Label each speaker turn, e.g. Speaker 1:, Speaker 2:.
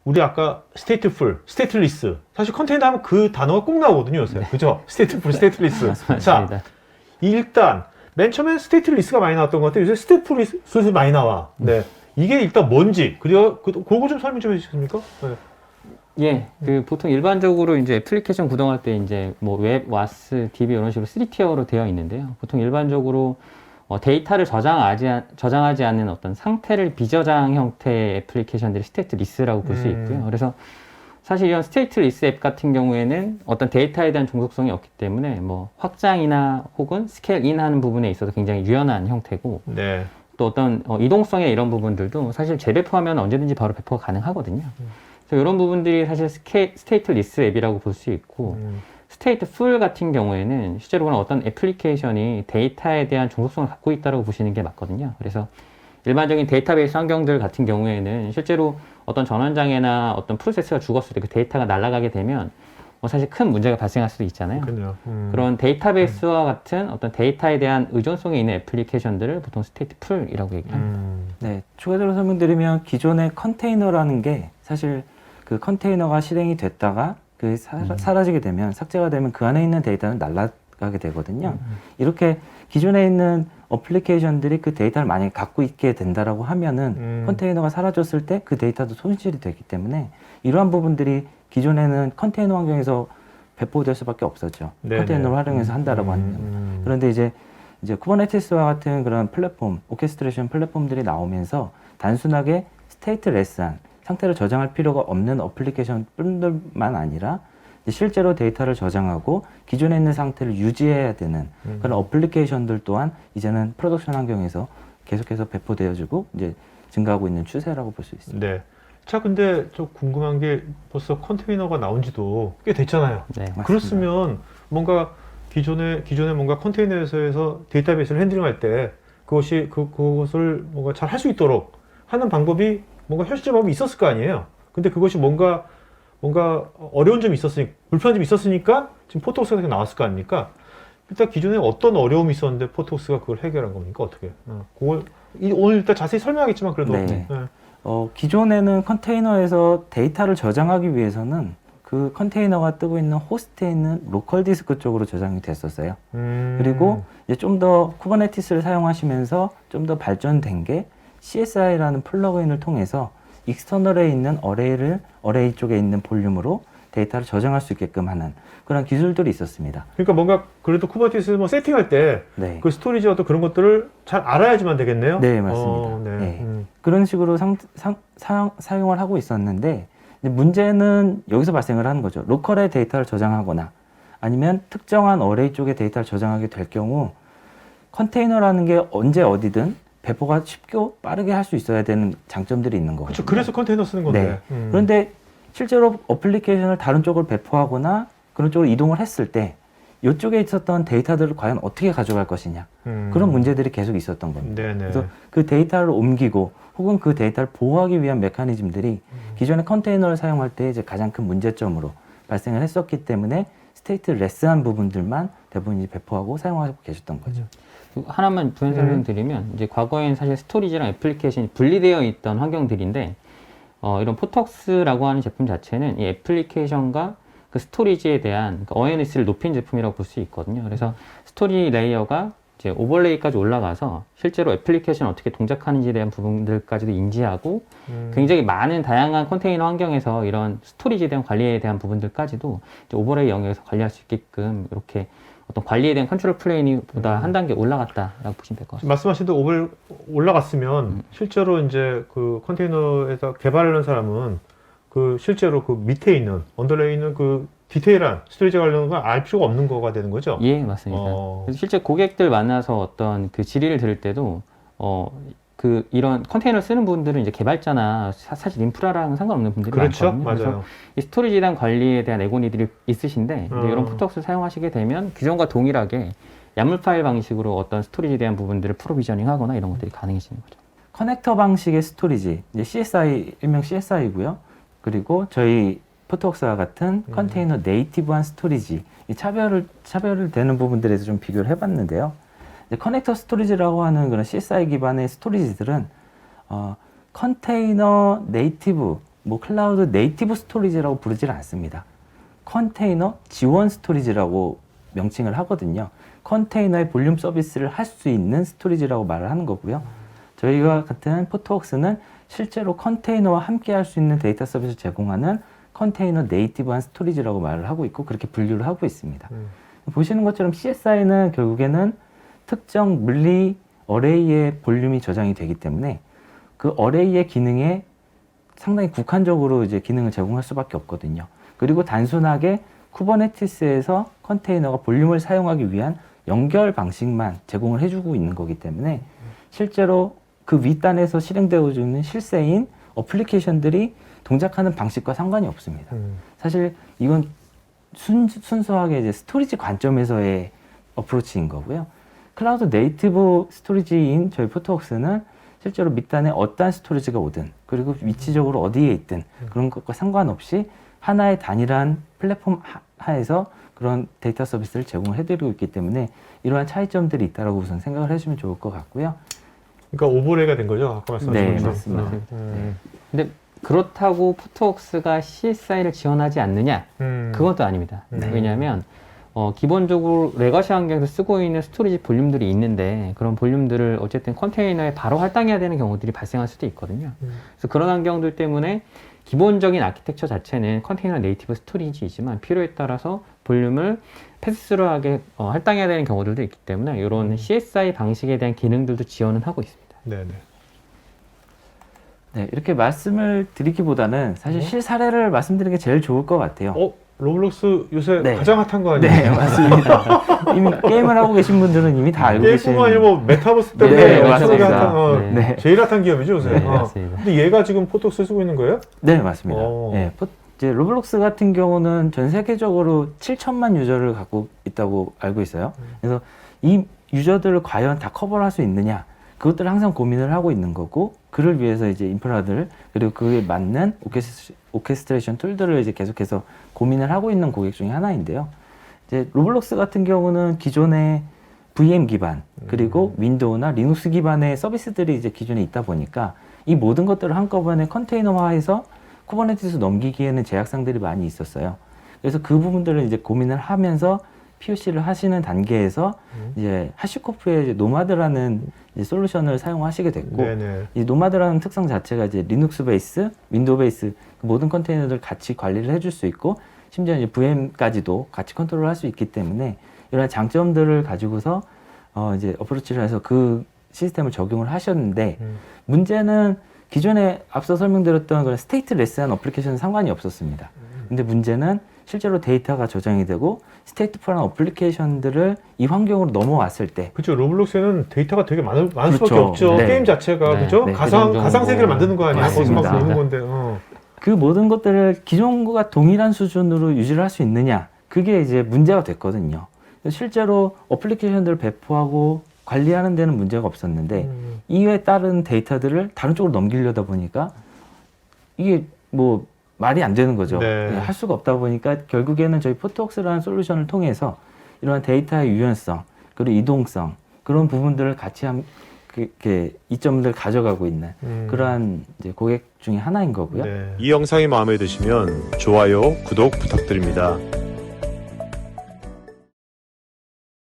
Speaker 1: 우리 아까 스테이트풀, 스테이트리스. 사실 컨테이너 하면 그 단어가 꼭 나오거든요, 요새.
Speaker 2: 네.
Speaker 1: 그죠? 스테이트풀, 스테이트리스.
Speaker 2: 맞습니다.
Speaker 1: 자, 일단 맨 처음엔 스테이트리스가 많이 나왔던 것 같아요. 요새 스테이트리스 많이 나와. 네. 이게 일단 뭔지, 그리고 그거 좀 설명 좀 해주시겠습니까? 네.
Speaker 2: 예, 그 보통 일반적으로 이제 애플리케이션 구동할 때 이제 뭐 웹, 와스, DB 이런 식으로 3티어로 되어 있는데요. 보통 일반적으로 데이터를 저장하지 않는 어떤 상태를 비저장 형태의 애플리케이션들이 스테이트 리스라고 볼 수 있고요. 그래서 사실 이런 스테이트 리스 앱 같은 경우에는 어떤 데이터에 대한 종속성이 없기 때문에 뭐 확장이나 혹은 스케일 인 하는 부분에 있어서 굉장히 유연한 형태고,
Speaker 1: 네.
Speaker 2: 또 어떤 이동성의 이런 부분들도 사실 재배포하면 언제든지 바로 배포가 가능하거든요. 그래서 이런 부분들이 사실 스테이트 리스 앱이라고 볼 수 있고, 스테이트 풀 같은 경우에는 실제로 그런 어떤 애플리케이션이 데이터에 대한 종속성을 갖고 있다고 보시는 게 맞거든요. 그래서 일반적인 데이터베이스 환경들 같은 경우에는 실제로 어떤 전원장애나 어떤 프로세스가 죽었을 때 그 데이터가 날아가게 되면 사실 큰 문제가 발생할 수도 있잖아요. 그런 데이터베이스와 같은 어떤 데이터에 대한 의존성이 있는 애플리케이션들을 보통 스테이트 풀이라고 얘기합니다.
Speaker 3: 네, 추가적으로 설명드리면 기존의 컨테이너라는 게 사실 그 컨테이너가 실행이 됐다가 그 사라지게 되면, 삭제가 되면 그 안에 있는 데이터는 날아가게 되거든요. 이렇게 기존에 있는 어플리케이션들이 그 데이터를 만약에 갖고 있게 된다라고 하면은 컨테이너가 사라졌을 때 그 데이터도 손실이 되기 때문에 이러한 부분들이 기존에는 컨테이너 환경에서 배포될 수밖에 없었죠.
Speaker 1: 네네.
Speaker 3: 컨테이너를 활용해서 한다라고 하면. 그런데 이제 쿠버네티스와 같은 그런 플랫폼, 오케스트레이션 플랫폼들이 나오면서 단순하게 스테이트레스한 상태를 저장할 필요가 없는 어플리케이션 뿐들만 아니라 실제로 데이터를 저장하고 기존에 있는 상태를 유지해야 되는 그런 어플리케이션들 또한 이제는 프로덕션 환경에서 계속해서 배포되어지고 이제 증가하고 있는 추세라고 볼 수 있습니다.
Speaker 1: 네. 자, 근데 좀 궁금한 게 벌써 컨테이너가 나온 지도 꽤 됐잖아요.
Speaker 2: 네.
Speaker 3: 맞습니다.
Speaker 1: 그렇으면 뭔가 기존에 뭔가 컨테이너에서 데이터베이스를 핸들링할 때 그것을 뭔가 잘 할 수 있도록 하는 방법이 뭔가 현실적 방법이 있었을 거 아니에요. 근데 그것이 뭔가 어려운 점이 불편한 점이 있었으니까 지금 포토스가 나왔을 거 아닙니까? 일단 기존에 어떤 어려움이 있었는데 포토스가 그걸 해결한 겁니까? 어떻게? 그걸 오늘 일단 자세히 설명하겠지만 그래도.
Speaker 3: 네. 기존에는 컨테이너에서 데이터를 저장하기 위해서는 그 컨테이너가 뜨고 있는 호스트에 있는 로컬 디스크 쪽으로 저장이 됐었어요. 그리고 이제 좀 더 쿠버네티스를 사용하시면서 좀 더 발전된 게 CSI라는 플러그인을 통해서 익스터널에 있는 어레이 쪽에 있는 볼륨으로 데이터를 저장할 수 있게끔 하는 그런 기술들이 있었습니다.
Speaker 1: 그러니까 뭔가 그래도 쿠버네티스 뭐 세팅할 때 그
Speaker 3: 네.
Speaker 1: 스토리지 어떤 그런 것들을 잘 알아야지만 되겠네요.
Speaker 3: 네, 맞습니다.
Speaker 1: 네.
Speaker 3: 네. 그런 식으로 사용을 하고 있었는데, 문제는 여기서 발생을 하는 거죠. 로컬에 데이터를 저장하거나 아니면 특정한 어레이 쪽에 데이터를 저장하게 될 경우 컨테이너라는 게 언제 어디든 배포가 쉽고 빠르게 할 수 있어야 되는 장점들이 있는 거거든요.
Speaker 1: 그렇죠. 그래서 컨테이너 쓰는 건데.
Speaker 3: 네. 그런데 실제로 어플리케이션을 다른 쪽으로 배포하거나 그런 쪽으로 이동을 했을 때 이쪽에 있었던 데이터들을 과연 어떻게 가져갈 것이냐, 그런 문제들이 계속 있었던 겁니다.
Speaker 1: 네네.
Speaker 3: 그래서 그 데이터를 옮기고 혹은 그 데이터를 보호하기 위한 메커니즘들이 기존의 컨테이너를 사용할 때 이제 가장 큰 문제점으로 발생을 했었기 때문에 스테이트레스한 부분들만 대부분 이제 배포하고 사용하고 계셨던 거죠.
Speaker 2: 하나만 부연 설명드리면 이제 과거에는 사실 스토리지랑 애플리케이션이 분리되어 있던 환경들인데, 이런 포톡스라고 하는 제품 자체는 이 애플리케이션과 그 스토리지에 대한 어웨어니스를 높인 제품이라고 볼 수 있거든요. 그래서 스토리 레이어가 이제 오버레이까지 올라가서 실제로 애플리케이션 어떻게 동작하는지에 대한 부분들까지도 인지하고 굉장히 많은 다양한 컨테이너 환경에서 이런 스토리지에 대한 관리에 대한 부분들까지도 이제 오버레이 영역에서 관리할 수 있게끔 이렇게 어떤 관리에 대한 컨트롤 플레인보다 한 단계 올라갔다라고 보시면 될 것 같습니다.
Speaker 1: 말씀하신 대로 올라갔으면 실제로 이제 그 컨테이너에서 개발하는 사람은 그 실제로 그 밑에 있는 언더레이에 있는 그 디테일한 스토리지 관련한 걸 알 필요가 없는 거가 되는 거죠?
Speaker 2: 예, 맞습니다. 그래서 실제 고객들 만나서 어떤 그 질의를 들을 때도 그 이런 컨테이너를 쓰는 분들은 이제 개발자나 사실 인프라랑 상관없는 분들이
Speaker 1: 그렇죠?
Speaker 2: 많거든요.
Speaker 1: 맞아요.
Speaker 2: 그래서 이 스토리지에 대한 관리에 대한 애고니들이 있으신데 이제 이런 포톡스를 사용하시게 되면 기존과 동일하게 야물 파일 방식으로 어떤 스토리지에 대한 부분들을 프로비저닝하거나 이런 것들이 가능해지는 거죠.
Speaker 3: 커넥터 방식의 스토리지, 이제 CSI, 일명 CSI고요. 그리고 저희 포톡스와 같은 컨테이너 네이티브한 스토리지, 이 차별을 되는 부분들에 대해서 좀 비교를 해봤는데요. 커넥터 스토리지라고 하는 그런 CSI 기반의 스토리지들은 컨테이너 네이티브 뭐 클라우드 네이티브 스토리지라고 부르질 않습니다. 컨테이너 지원 스토리지라고 명칭을 하거든요. 컨테이너의 볼륨 서비스를 할 수 있는 스토리지라고 말을 하는 거고요. 저희가 같은 포토웍스는 실제로 컨테이너와 함께 할 수 있는 데이터 서비스를 제공하는 컨테이너 네이티브한 스토리지라고 말을 하고 있고 그렇게 분류를 하고 있습니다. 보시는 것처럼 CSI는 결국에는 특정 물리 어레이의 볼륨이 저장이 되기 때문에 그 어레이의 기능에 상당히 국한적으로 이제 기능을 제공할 수밖에 없거든요. 그리고 단순하게 쿠버네티스에서 컨테이너가 볼륨을 사용하기 위한 연결 방식만 제공을 해주고 있는 거기 때문에 실제로 그 윗단에서 실행되어지는 실세인 어플리케이션들이 동작하는 방식과 상관이 없습니다. 사실 이건 순수하게 이제 스토리지 관점에서의 어프로치인 거고요. 클라우드 네이티브 스토리지인 저희 포토웍스는 실제로 밑단에 어떠한 스토리지가 오든 그리고 위치적으로 어디에 있든 그런 것과 상관없이 하나의 단일한 플랫폼 하에서 그런 데이터 서비스를 제공을 해드리고 있기 때문에 이러한 차이점들이 있다고 우선 생각을 해주면 좋을 것 같고요.
Speaker 1: 그러니까 오버레이가 된 거죠? 아까 말씀하신
Speaker 3: 네,
Speaker 1: 것처럼.
Speaker 3: 맞습니다.
Speaker 2: 근데 그렇다고 포토웍스가 CSI를 지원하지 않느냐? 그것도 아닙니다. 왜냐하면 기본적으로 레거시 환경에서 쓰고 있는 스토리지 볼륨들이 있는데 그런 볼륨들을 어쨌든 컨테이너에 바로 할당해야 되는 경우들이 발생할 수도 있거든요. 그래서 그런 환경들 때문에 기본적인 아키텍처 자체는 컨테이너 네이티브 스토리지이지만 필요에 따라서 볼륨을 패스스루하게 할당해야 되는 경우들도 있기 때문에 이런 CSI 방식에 대한 기능들도 지원은 하고 있습니다.
Speaker 1: 네네.
Speaker 3: 네, 이렇게 말씀을 드리기보다는 사실 실사례를 말씀드리는 게 제일 좋을 것 같아요.
Speaker 1: 로블록스 요새
Speaker 3: 네.
Speaker 1: 가장 핫한 거 아니에요?
Speaker 3: 네, 맞습니다. 이미 게임을 하고 계신 분들은 이미 다 알고 계신.
Speaker 1: 게임뿐만 아니라 뭐 메타버스 때문에
Speaker 3: 네,
Speaker 1: 엄청나게
Speaker 3: 맞습니다.
Speaker 1: 핫한,
Speaker 3: 네.
Speaker 1: 제일 핫한 기업이죠 요새.
Speaker 2: 네, 맞습니다.
Speaker 1: 근데 얘가 지금 포토스 쓰고 있는 거예요?
Speaker 3: 네, 맞습니다.
Speaker 1: 오.
Speaker 3: 네, 이제 로블록스 같은 경우는 전 세계적으로 7천만 유저를 갖고 있다고 알고 있어요. 그래서 이 유저들을 과연 다 커버를 할 수 있느냐, 그것들을 항상 고민을 하고 있는 거고, 그를 위해서 이제 인프라들 그리고 그에 맞는 오케스트레이션 툴들을 이제 계속해서 고민을 하고 있는 고객 중에 하나인데요. 이제 로블록스 같은 경우는 기존의 VM 기반 그리고 윈도우나 리눅스 기반의 서비스들이 이제 기존에 있다 보니까 이 모든 것들을 한꺼번에 컨테이너화해서 쿠버네티스 넘기기에는 제약상들이 많이 있었어요. 그래서 그 부분들을 이제 고민을 하면서 POC를 하시는 단계에서 이제 하시코프의 이제 노마드라는 이제 솔루션을 사용하시게 됐고,
Speaker 1: 네네.
Speaker 3: 이 노마드라는 특성 자체가 이제 리눅스 베이스, 윈도우 베이스 그 모든 컨테이너들 같이 관리를 해줄 수 있고, 심지어 이제 VM까지도 같이 컨트롤할 수 있기 때문에 이런 장점들을 가지고서 이제 어프로치를 해서 그 시스템을 적용을 하셨는데 문제는 기존에 앞서 설명드렸던 그런 스테이트레스한 어플리케이션은 상관이 없었습니다. 근데 문제는 실제로 데이터가 저장이 되고 스테이트풀한 어플리케이션들을 이 환경으로 넘어왔을 때,
Speaker 1: 그렇죠. 로블록스에는 데이터가 되게 많을 수밖에
Speaker 3: 그렇죠.
Speaker 1: 없죠.
Speaker 3: 네.
Speaker 1: 게임 자체가
Speaker 2: 네.
Speaker 1: 그죠?
Speaker 3: 네.
Speaker 1: 가상 세계를 만드는 거 아니야? 거기서 막
Speaker 3: 맞습니다.
Speaker 1: 노는 건데.
Speaker 3: 그 모든 것들을 기존과 동일한 수준으로 유지를 할 수 있느냐, 그게 이제 문제가 됐거든요. 실제로 어플리케이션들을 배포하고 관리하는 데는 문제가 없었는데 이에 따른 데이터들을 다른 쪽으로 넘기려다 보니까 이게 뭐 말이 안 되는 거죠.
Speaker 1: 네.
Speaker 3: 할 수가 없다 보니까 결국에는 저희 포토웍스라는 솔루션을 통해서 이러한 데이터의 유연성 그리고 이동성 그런 부분들을 같이 이렇게 이점들 가져가고 있는 그러한 이제 고객 중에 하나인 거고요.
Speaker 1: 네.
Speaker 4: 이 영상이 마음에 드시면 좋아요, 구독 부탁드립니다.